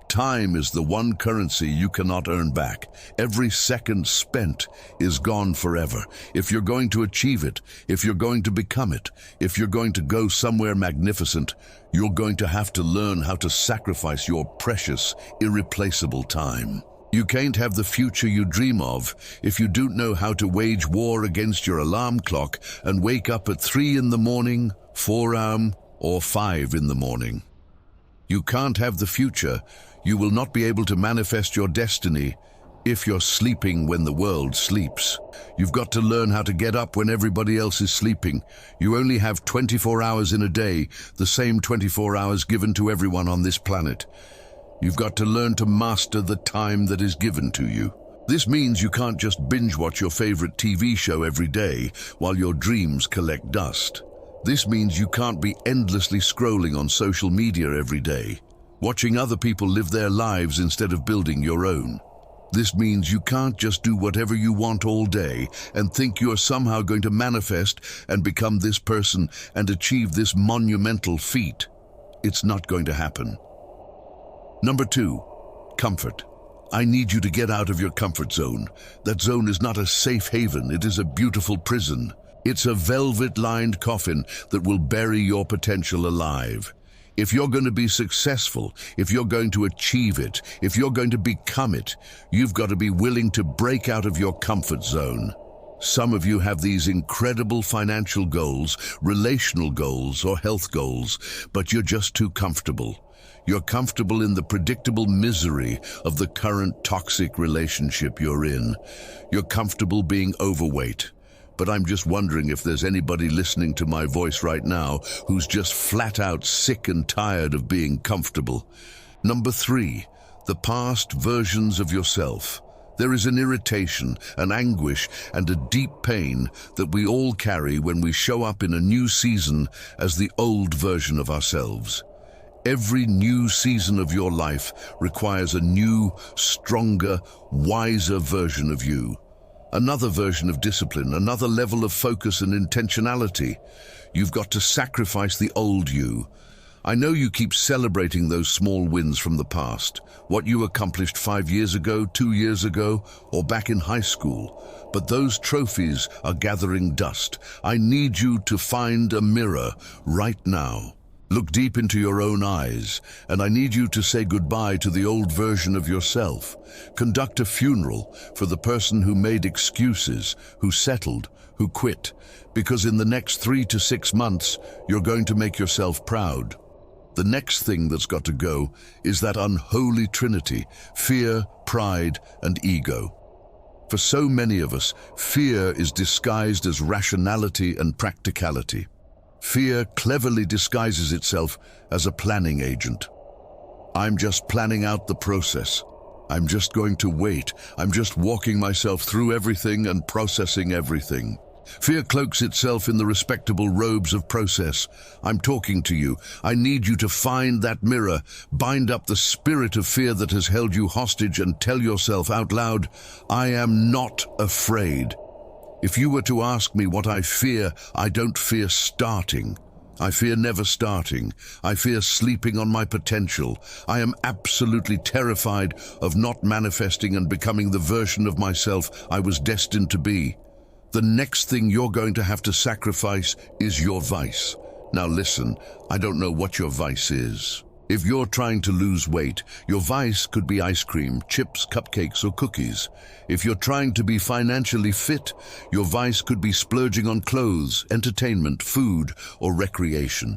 Speaker 1: Time is the one currency you cannot earn back. Every second spent is gone forever. If you're going to achieve it, if you're going to become it, if you're going to go somewhere magnificent, you're going to have to learn how to sacrifice your precious, irreplaceable time. You can't have the future you dream of if you don't know how to wage war against your alarm clock and wake up at 3 in the morning, 4 a.m., or 5 in the morning. You can't have the future. You will not be able to manifest your destiny if you're sleeping when the world sleeps. You've got to learn how to get up when everybody else is sleeping. You only have 24 hours in a day, the same 24 hours given to everyone on this planet. You've got to learn to master the time that is given to you. This means you can't just binge watch your favorite TV show every day while your dreams collect dust. This means you can't be endlessly scrolling on social media every day, watching other people live their lives instead of building your own. This means you can't just do whatever you want all day and think you're somehow going to manifest and become this person and achieve this monumental feat. It's not going to happen. Number 2, comfort. I need you to get out of your comfort zone. That zone is not a safe haven, it is a beautiful prison. It's a velvet-lined coffin that will bury your potential alive. If you're going to be successful, if you're going to achieve it, if you're going to become it, you've got to be willing to break out of your comfort zone. Some of you have these incredible financial goals, relational goals, or health goals, but you're just too comfortable. You're comfortable in the predictable misery of the current toxic relationship you're in. You're comfortable being overweight. But I'm just wondering if there's anybody listening to my voice right now who's just flat out sick and tired of being comfortable. Number 3, the past versions of yourself. There is an irritation, an anguish, and a deep pain that we all carry when we show up in a new season as the old version of ourselves. Every new season of your life requires a new, stronger, wiser version of you. Another version of discipline, another level of focus and intentionality. You've got to sacrifice the old you. I know you keep celebrating those small wins from the past, what you accomplished 5 years ago, 2 years ago, or back in high school. But those trophies are gathering dust. I need you to find a mirror right now. Look deep into your own eyes, and I need you to say goodbye to the old version of yourself. Conduct a funeral for the person who made excuses, who settled, who quit, because in the next 3 to 6 months, you're going to make yourself proud. The next thing that's got to go is that unholy trinity: fear, pride, and ego. For so many of us, fear is disguised as rationality and practicality. Fear cleverly disguises itself as a planning agent. I'm just planning out the process. I'm just going to wait. I'm just walking myself through everything and processing everything. Fear cloaks itself in the respectable robes of process. I'm talking to you. I need you to find that mirror, bind up the spirit of fear that has held you hostage, and tell yourself out loud, I am not afraid. If you were to ask me what I fear, I don't fear starting. I fear never starting. I fear sleeping on my potential. I am absolutely terrified of not manifesting and becoming the version of myself I was destined to be. The next thing you're going to have to sacrifice is your vice. Now listen, I don't know what your vice is. If you're trying to lose weight, your vice could be ice cream, chips, cupcakes, or cookies. If you're trying to be financially fit, your vice could be splurging on clothes, entertainment, food, or recreation.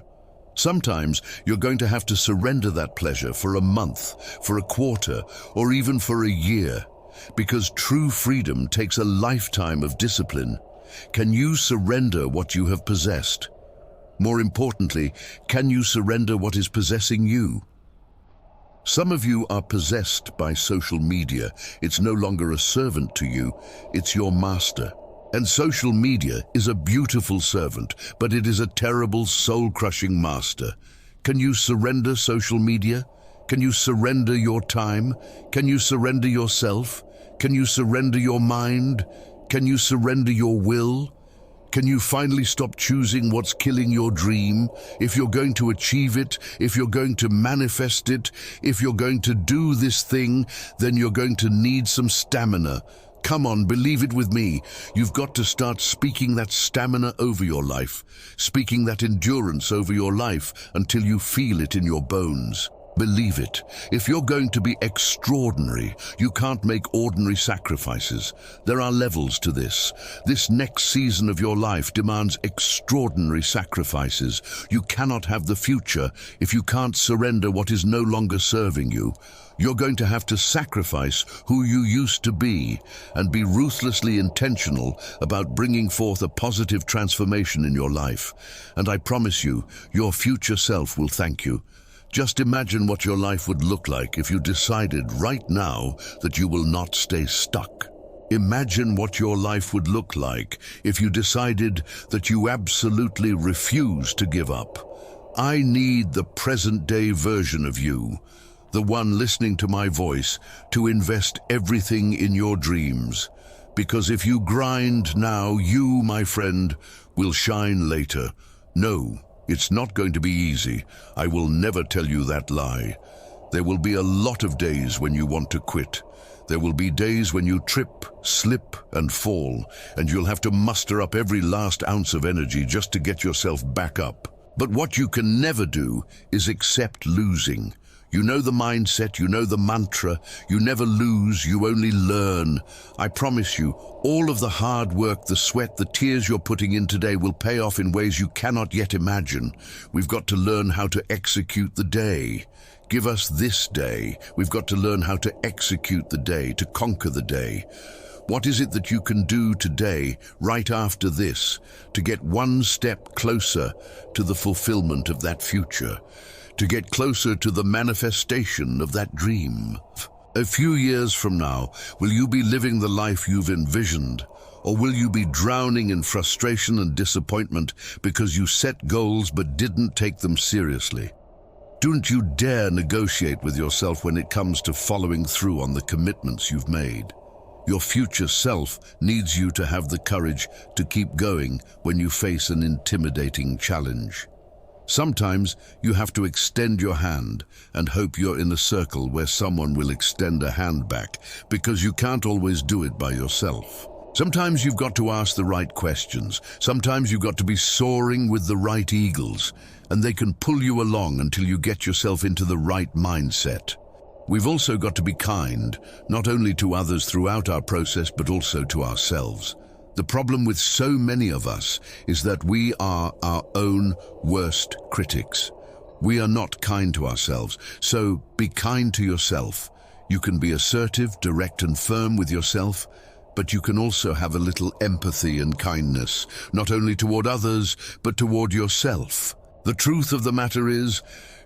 Speaker 1: Sometimes you're going to have to surrender that pleasure for a month, for a quarter, or even for a year, because true freedom takes a lifetime of discipline. Can you surrender what you have possessed? More importantly, can you surrender what is possessing you? Some of you are possessed by social media. It's no longer a servant to you, it's your master. And social media is a beautiful servant, but it is a terrible, soul-crushing master. Can you surrender social media? Can you surrender your time? Can you surrender yourself? Can you surrender your mind? Can you surrender your will? Can you finally stop choosing what's killing your dream? If you're going to achieve it, if you're going to manifest it, if you're going to do this thing, then you're going to need some stamina. Come on, believe it with me. You've got to start speaking that stamina over your life, speaking that endurance over your life until you feel it in your bones. Believe it. If you're going to be extraordinary, you can't make ordinary sacrifices. There are levels to this. This next season of your life demands extraordinary sacrifices. You cannot have the future if you can't surrender what is no longer serving you. You're going to have to sacrifice who you used to be and be ruthlessly intentional about bringing forth a positive transformation in your life. And I promise you, your future self will thank you. Just imagine what your life would look like if you decided right now that you will not stay stuck. Imagine what your life would look like if you decided that you absolutely refuse to give up. I need the present-day version of you, the one listening to my voice, to invest everything in your dreams. Because if you grind now, you, my friend, will shine later. No. It's not going to be easy. I will never tell you that lie. There will be a lot of days when you want to quit. There will be days when you trip, slip, and fall, and you'll have to muster up every last ounce of energy just to get yourself back up. But what you can never do is accept losing. You know the mindset, you know the mantra, you never lose, you only learn. I promise you, all of the hard work, the sweat, the tears you're putting in today will pay off in ways you cannot yet imagine. We've got to learn how to execute the day. Give us this day. We've got to learn how to execute the day, to conquer the day. What is it that you can do today, right after this, to get one step closer to the fulfillment of that future? To get closer to the manifestation of that dream? A few years from now, will you be living the life you've envisioned? Or will you be drowning in frustration and disappointment because you set goals but didn't take them seriously? Don't you dare negotiate with yourself when it comes to following through on the commitments you've made. Your future self needs you to have the courage to keep going when you face an intimidating challenge. Sometimes you have to extend your hand and hope you're in a circle where someone will extend a hand back, because you can't always do it by yourself. Sometimes you've got to ask the right questions. Sometimes you've got to be soaring with the right eagles, and they can pull you along until you get yourself into the right mindset. We've also got to be kind, not only to others throughout our process, but also to ourselves. The problem with so many of us is that we are our own worst critics. We are not kind to ourselves, so be kind to yourself. You can be assertive, direct and firm with yourself, but you can also have a little empathy and kindness, not only toward others, but toward yourself. The truth of the matter is,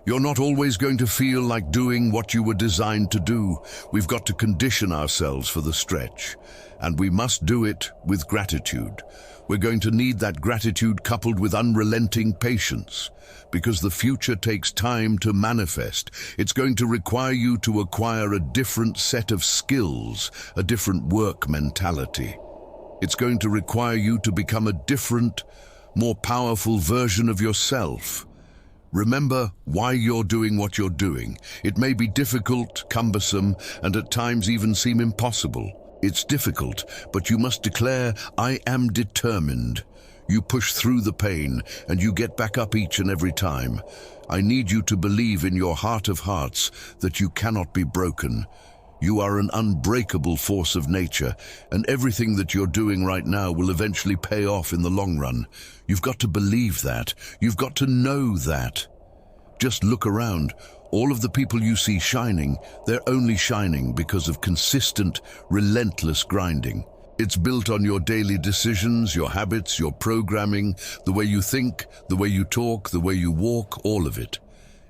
Speaker 1: you're not always going to feel like doing what you were designed to do. We've got to condition ourselves for the stretch, and we must do it with gratitude. We're going to need that gratitude coupled with unrelenting patience, because the future takes time to manifest. It's going to require you to acquire a different set of skills, a different work mentality. It's going to require you to become a different, more powerful version of yourself. Remember why you're doing what you're doing. It may be difficult, cumbersome, and at times even seem impossible. It's difficult, but you must declare, I am determined. You push through the pain, and you get back up each and every time. I need you to believe in your heart of hearts that you cannot be broken. You are an unbreakable force of nature, and everything that you're doing right now will eventually pay off in the long run. You've got to believe that. You've got to know that. Just look around. All of the people you see shining, they're only shining because of consistent, relentless grinding. It's built on your daily decisions, your habits, your programming, the way you think, the way you talk, the way you walk, all of it.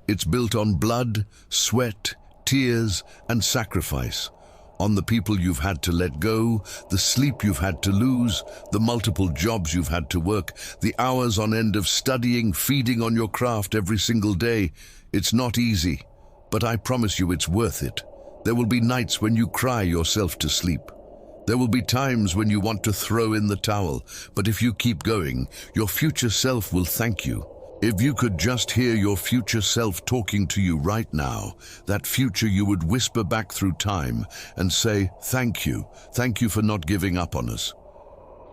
Speaker 1: It's built on blood, sweat, tears, and sacrifice. On the people you've had to let go, the sleep you've had to lose, the multiple jobs you've had to work, the hours on end of studying, feeding on your craft every single day. It's not easy, but I promise you it's worth it. There will be nights when you cry yourself to sleep. There will be times when you want to throw in the towel, but if you keep going, your future self will thank you. If you could just hear your future self talking to you right now, that future you would whisper back through time and say, thank you for not giving up on us.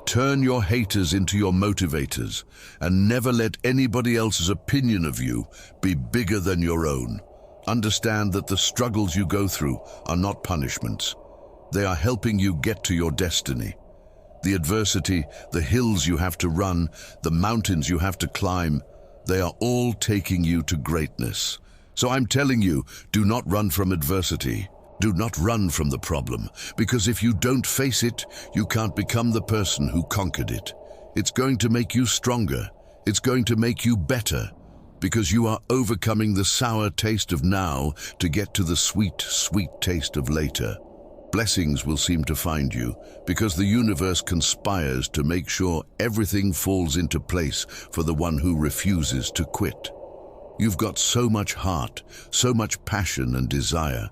Speaker 1: Turn your haters into your motivators, and never let anybody else's opinion of you be bigger than your own. Understand that the struggles you go through are not punishments. They are helping you get to your destiny. The adversity, the hills you have to run, the mountains you have to climb, they are all taking you to greatness. So I'm telling you, do not run from adversity. Do not run from the problem, because if you don't face it, you can't become the person who conquered it. It's going to make you stronger. It's going to make you better, because you are overcoming the sour taste of now to get to the sweet, sweet taste of later. Blessings will seem to find you, because the universe conspires to make sure everything falls into place for the one who refuses to quit. You've got so much heart, so much passion and desire.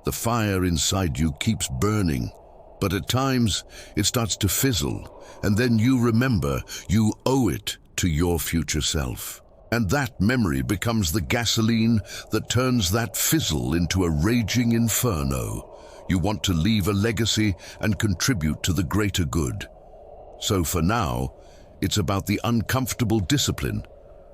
Speaker 1: The fire inside you keeps burning, but at times it starts to fizzle, and then you remember you owe it to your future self. And that memory becomes the gasoline that turns that fizzle into a raging inferno. You want to leave a legacy and contribute to the greater good. So for now, it's about the uncomfortable discipline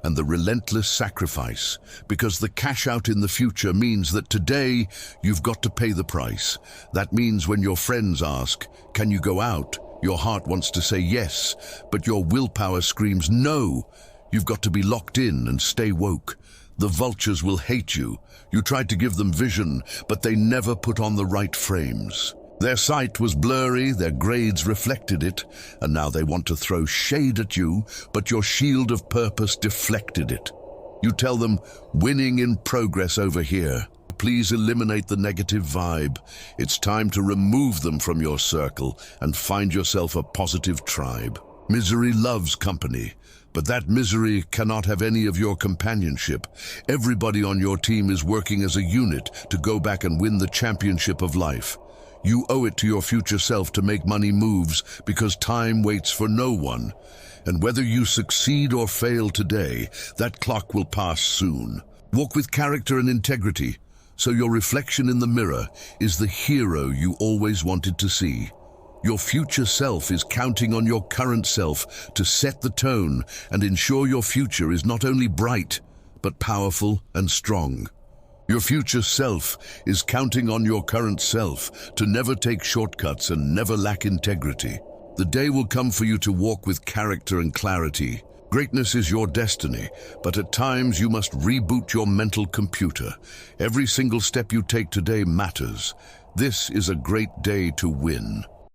Speaker 1: and the relentless sacrifice, because the cash out in the future means that today you've got to pay the price. That means when your friends ask, can you go out? Your heart wants to say yes, but your willpower screams no. You've got to be locked in and stay woke. The vultures will hate you. You tried to give them vision, but they never put on the right frames. Their sight was blurry, their grades reflected it, and now they want to throw shade at you, but your shield of purpose deflected it. You tell them, winning in progress over here. Please eliminate the negative vibe. It's time to remove them from your circle and find yourself a positive tribe. Misery loves company, but that misery cannot have any of your companionship. Everybody on your team is working as a unit to go back and win the championship of life. You owe it to your future self to make money moves, because time waits for no one. And whether you succeed or fail today, that clock will pass soon. Walk with character and integrity, so your reflection in the mirror is the hero you always wanted to see. Your future self is counting on your current self to set the tone and ensure your future is not only bright, but powerful and strong. Your future self is counting on your current self to never take shortcuts and never lack integrity. The day will come for you to walk with character and clarity. Greatness is your destiny, but at times you must reboot your mental computer. Every single step you take today matters. This is a great day to win.